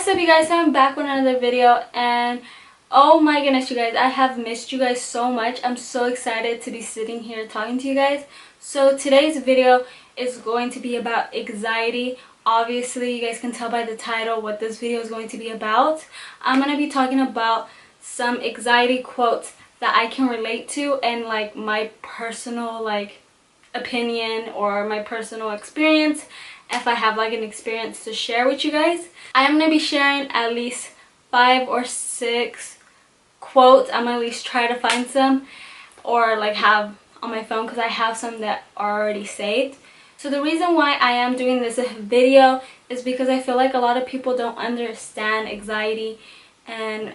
What's up, you guys? I'm back with another video, and oh my goodness, you guys, I have missed you guys so much. I'm so excited to be sitting here talking to you guys. So today's video is going to be about anxiety. Obviously, you guys can tell by the title what this video is going to be about. I'm going to be talking about some anxiety quotes that I can relate to, and like my personal opinion or my personal experience, if I have like an experience to share with you guys. I'm going to be sharing at least 5 or 6 quotes. I'm going to at least try to find some or like have on my phone, because I have some that are already saved. So the reason why I am doing this video is because I feel like a lot of people don't understand anxiety, and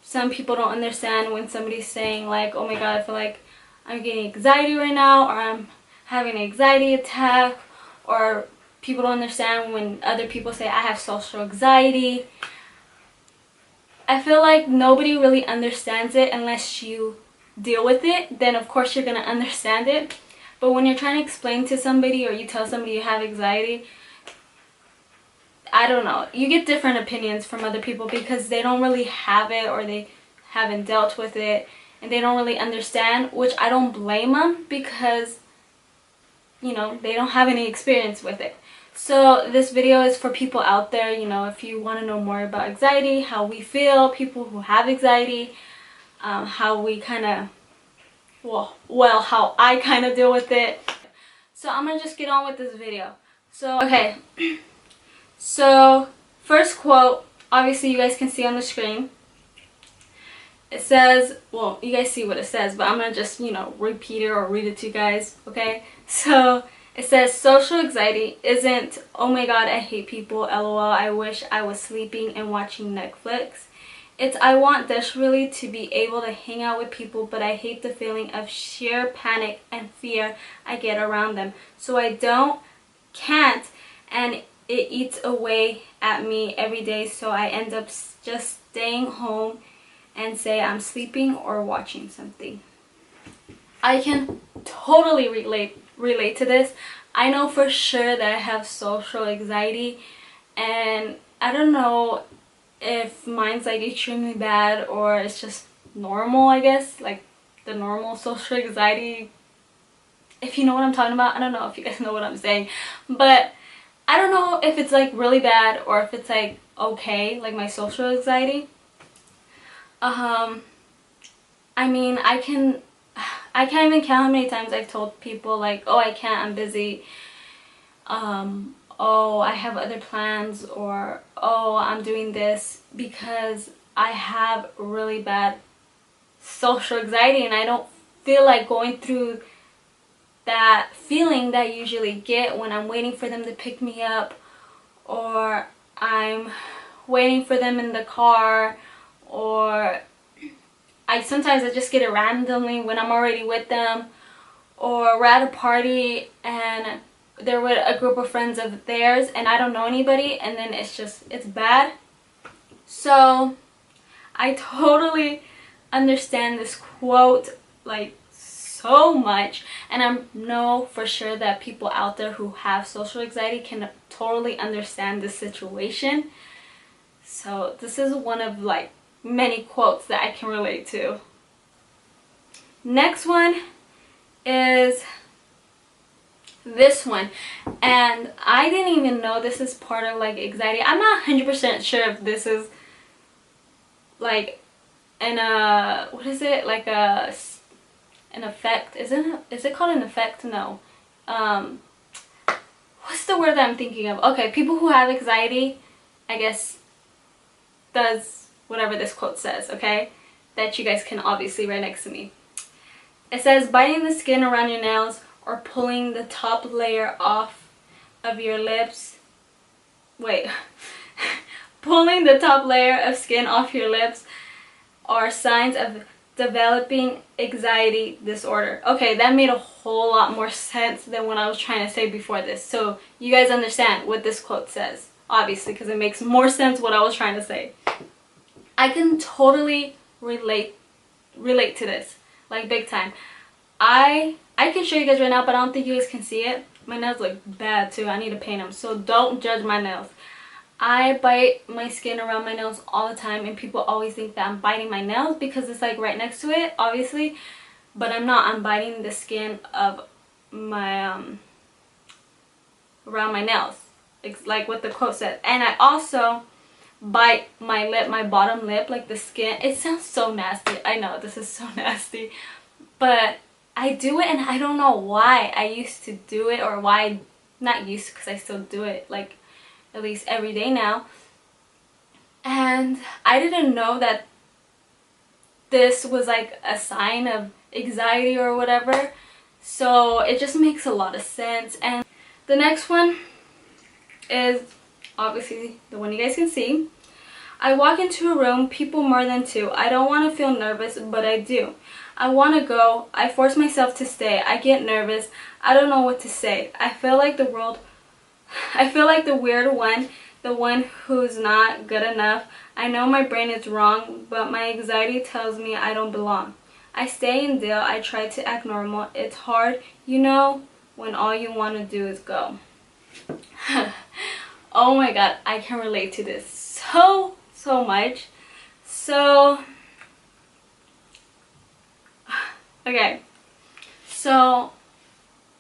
some people don't understand when somebody's saying like, oh my god, I feel like I'm getting anxiety right now, or I'm having an anxiety attack, or people don't understand when other people say I have social anxiety. I feel like nobody really understands it unless you deal with it. Then of course you're going to understand it. But when you're trying to explain to somebody, or you tell somebody you have anxiety, I don't know, you get different opinions from other people because they don't really have it, or they haven't dealt with it, and they don't really understand, which I don't blame them, because you know, they don't have any experience with it. So this video is for people out there, you know, if you want to know more about anxiety, how we feel, people who have anxiety, how we kind of, well, how I kind of deal with it. So I'm going to just get on with this video. So, okay. So, first quote, obviously you guys can see on the screen. It says, well, you guys see what it says, but I'm going to just, you know, repeat it or read it to you guys, okay? So, it says, social anxiety isn't, oh my god, I hate people, lol, I wish I was sleeping and watching Netflix. It's, I want desperately to be able to hang out with people, but I hate the feeling of sheer panic and fear I get around them. So I can't, and it eats away at me every day, so I end up just staying home and say I'm sleeping or watching something. I can totally relate to this. I know for sure that I have social anxiety, and I don't know if mine's like extremely bad or it's just normal, I guess, like the normal social anxiety, if you know what I'm talking about. I don't know if you guys know what I'm saying, but I don't know if it's like really bad or if it's like okay, like my social anxiety. I mean, I can't even count how many times I've told people like, oh, I can't, I'm busy, oh, I have other plans, or oh, I'm doing this, because I have really bad social anxiety, and I don't feel like going through that feeling that I usually get when I'm waiting for them to pick me up, or I'm waiting for them in the car, or sometimes I just get it randomly when I'm already with them, or we're at a party and they're with a group of friends of theirs and I don't know anybody, and then it's bad. So I totally understand this quote like so much, and I know for sure that people out there who have social anxiety can totally understand this situation. So this is one of like many quotes that I can relate to. Next one is this one, and I didn't even know this is part of like anxiety. I'm not 100% sure if this is like what is it, like an effect, is it called an effect? No, what's the word that I'm thinking of? Okay, people who have anxiety, I guess, does whatever this quote says, okay, that you guys can obviously right next to me. It says, biting the skin around your nails or pulling the top layer off of your lips, pulling the top layer of skin off your lips are signs of developing anxiety disorder. Okay, that made a whole lot more sense than what I was trying to say before this. So you guys understand what this quote says, obviously, because it makes more sense what I was trying to say. I can totally relate to this, like big time. I can show you guys right now, but I don't think you guys can see it. My nails look bad too. I need to paint them, so don't judge my nails. I bite my skin around my nails all the time, and people always think that I'm biting my nails because it's like right next to it, obviously, but I'm not. I'm biting the skin of my around my nails. It's like what the quote said. And I also bite my lip, my bottom lip, like the skin. It sounds so nasty. I know this is so nasty, but I do it, and I don't know why. I used to do it, or why not used to, because I still do it like at least every day now. And I didn't know that this was like a sign of anxiety or whatever. So it just makes a lot of sense. And the next one is obviously the one you guys can see. I walk into a room, people more than two. I don't want to feel nervous, but I do. I want to go. I force myself to stay. I get nervous. I don't know what to say. I feel like the weird one, the one who's not good enough. I know my brain is wrong, but my anxiety tells me I don't belong. I stay and deal. I try to act normal. It's hard, you know, when all you want to do is go. Oh my god, I can relate to this so much. So okay, so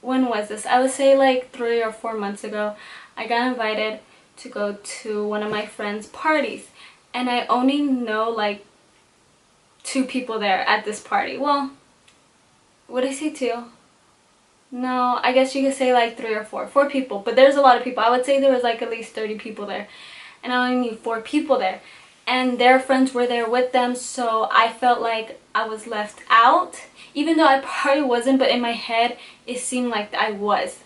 when was this? I would say like 3 or 4 months ago. I got invited to go to one of my friends' parties, and I only know like 2 people there at this party. Well, would I say 2? No, I guess you could say like 3 or 4 people, but there's a lot of people. I would say there was like at least 30 people there, and I only knew 4 people there, and their friends were there with them. So I felt like I was left out, even though I probably wasn't, but in my head it seemed like I was.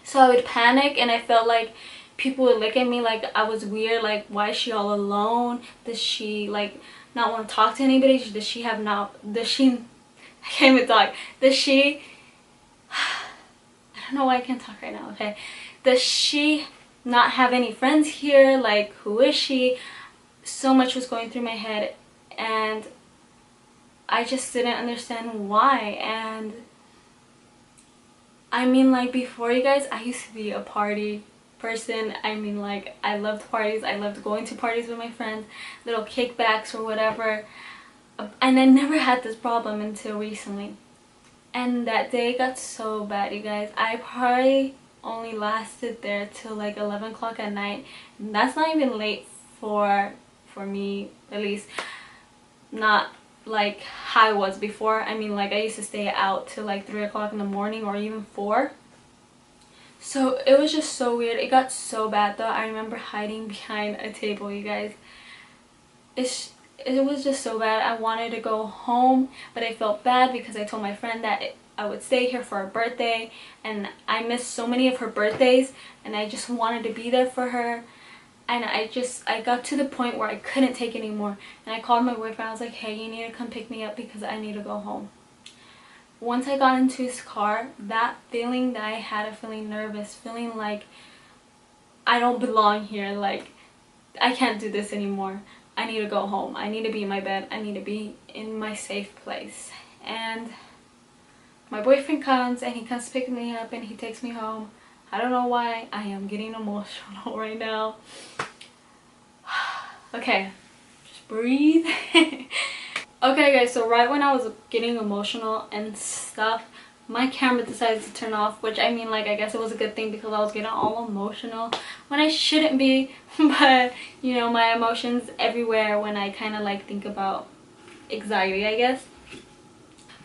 So I would panic, and I felt like people would look at me like I was weird, like why is she all alone? Does she like not want to talk to anybody? Does she have not, does she, I can't even talk, does she, I don't know why I can't talk right now, okay? Does she not have any friends here? Like, who is she? So much was going through my head, and I just didn't understand why. And I mean, like, before, you guys, I used to be a party person. I mean, like, I loved parties. I loved going to parties with my friends, little kickbacks or whatever. And I never had this problem until recently. And that day got so bad, you guys. I probably only lasted there till like 11 o'clock at night. And that's not even late for me, at least. Not like how I was before. I mean, like, I used to stay out till like 3 o'clock in the morning or even 4. So it was just so weird. It got so bad though. I remember hiding behind a table, you guys. It was just so bad. I wanted to go home, but I felt bad because I told my friend that I would stay here for her birthday, and I missed so many of her birthdays, and I just wanted to be there for her. And I got to the point where I couldn't take it anymore, and I called my boyfriend. I was like, hey, you need to come pick me up because I need to go home. Once I got into his car, that feeling that I had of feeling nervous, feeling like I don't belong here, like I can't do this anymore, I need to go home, I need to be in my bed, I need to be in my safe place. And my boyfriend comes, and he comes to pick me up, and he takes me home. I don't know why I am getting emotional right now. Okay, just breathe. Okay guys, so right when I was getting emotional and stuff, my camera decided to turn off, which, I mean, like, I guess it was a good thing because I was getting all emotional when I shouldn't be. But you know, my emotions everywhere when I kind of like think about anxiety, I guess.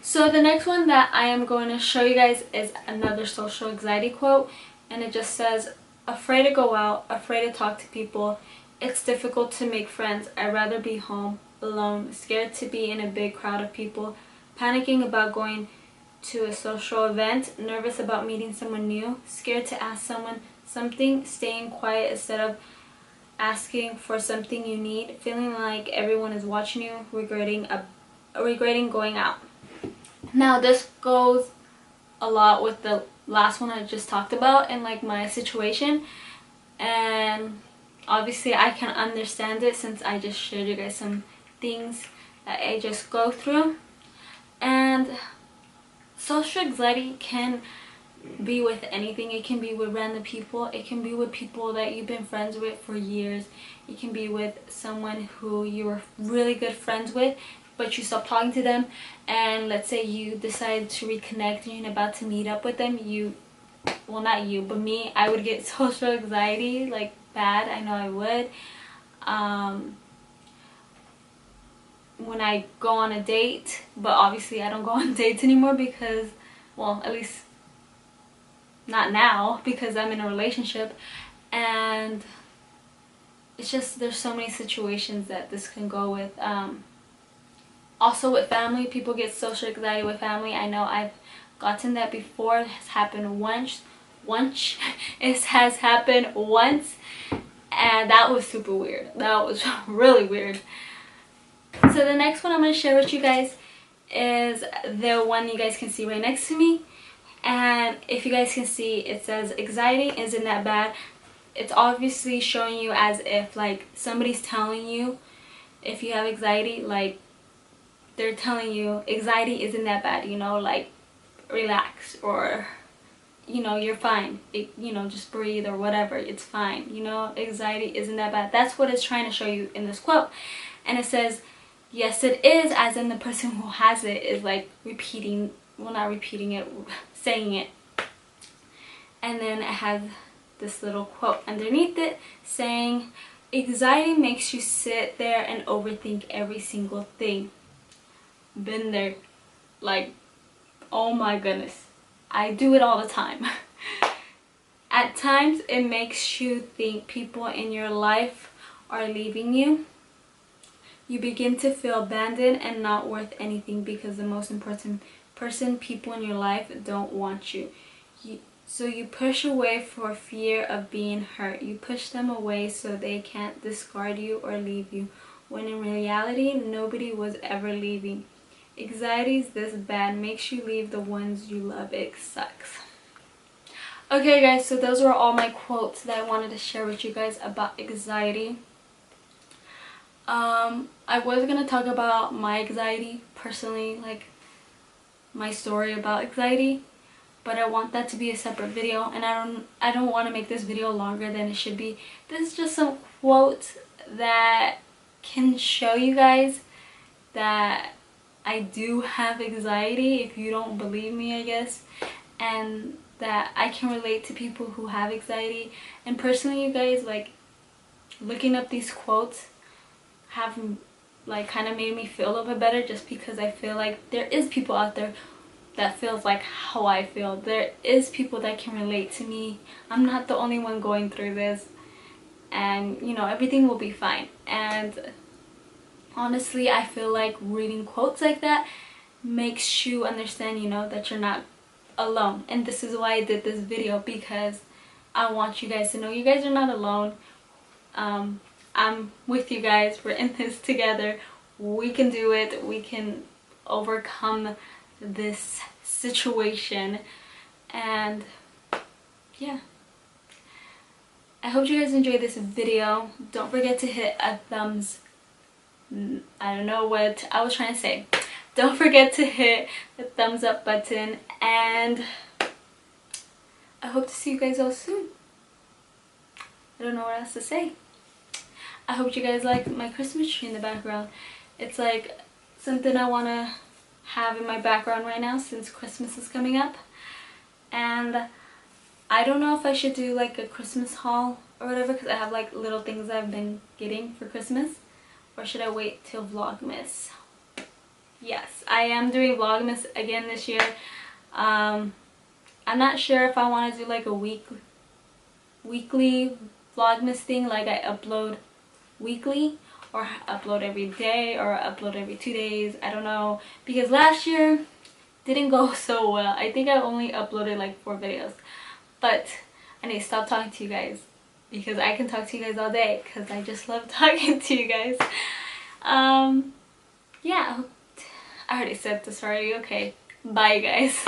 So the next one that I am going to show you guys is another social anxiety quote, and it just says, afraid to go out, afraid to talk to people, it's difficult to make friends, I'd rather be home alone, scared to be in a big crowd of people, panicking about going to a social event, nervous about meeting someone new, scared to ask someone something, staying quiet instead of asking for something you need, feeling like everyone is watching you, regretting going out. Now this goes a lot with the last one I just talked about and like my situation, and obviously I can understand it since I just shared you guys some things that I just go through. And social anxiety can be with anything. It can be with random people, it can be with people that you've been friends with for years, it can be with someone who you were really good friends with but you stopped talking to them, and let's say you decide to reconnect and you're about to meet up with them. Well, not you, but me, I would get social anxiety, like bad. I know I would. When I go on a date, but obviously I don't go on dates anymore because, well, at least not now, because I'm in a relationship. And it's just, there's so many situations that this can go with. Also with family, people get social anxiety with family. I know I've gotten that before. It has happened once. It has happened once, and that was super weird. That was really weird. So the next one I'm going to share with you guys is the one you guys can see right next to me. And if you guys can see, it says anxiety isn't that bad. It's obviously showing you as if like somebody's telling you, if you have anxiety, like they're telling you anxiety isn't that bad, you know, like relax, or you know, you're fine, you know, just breathe or whatever, it's fine, you know, anxiety isn't that bad. That's what it's trying to show you in this quote. And it says, yes it is, as in the person who has it is like repeating, well, not repeating it, saying it. And then it has this little quote underneath it saying, anxiety makes you sit there and overthink every single thing. Been there. Like, oh my goodness, I do it all the time. At times it makes you think people in your life are leaving you. You begin to feel abandoned and not worth anything because the most important people in your life don't want you. So you push away for fear of being hurt. You push them away so they can't discard you or leave you, when in reality nobody was ever leaving. Anxiety's this bad, makes you leave the ones you love. It sucks. Okay guys, so those were all my quotes that I wanted to share with you guys about anxiety. I was gonna talk about my anxiety personally, like my story about anxiety, but I want that to be a separate video, and I don't want to make this video longer than it should be. This is just some quotes that can show you guys that I do have anxiety, if you don't believe me, I guess, and that I can relate to people who have anxiety. And personally, you guys, like looking up these quotes have like kind of made me feel a little bit better, just because I feel like there is people out there that feels like how I feel. There is people that can relate to me. I'm not the only one going through this, and you know, everything will be fine. And honestly, I feel like reading quotes like that makes you understand, you know, that you're not alone. And this is why I did this video, because I want you guys to know you guys are not alone. I'm with you guys. We're in this together. We can do it. We can overcome this situation. And yeah, I hope you guys enjoyed this video. Don't forget to hit a thumbs, I don't know what I was trying to say. Don't forget to hit the thumbs up button, and I hope to see you guys all soon. I don't know what else to say. I hope you guys like my Christmas tree in the background. It's like something I want to have in my background right now since Christmas is coming up. And I don't know if I should do like a Christmas haul or whatever, because I have like little things I've been getting for Christmas. Or should I wait till Vlogmas? Yes, I am doing Vlogmas again this year. I'm not sure if I want to do like a weekly Vlogmas thing, like I upload weekly, or upload every day, or upload every 2 days. I don't know, because last year didn't go so well. I think I only uploaded like 4 videos. But I need to stop talking to you guys, because I can talk to you guys all day, because I just love talking to you guys. Yeah, I already said this already. Okay, bye guys.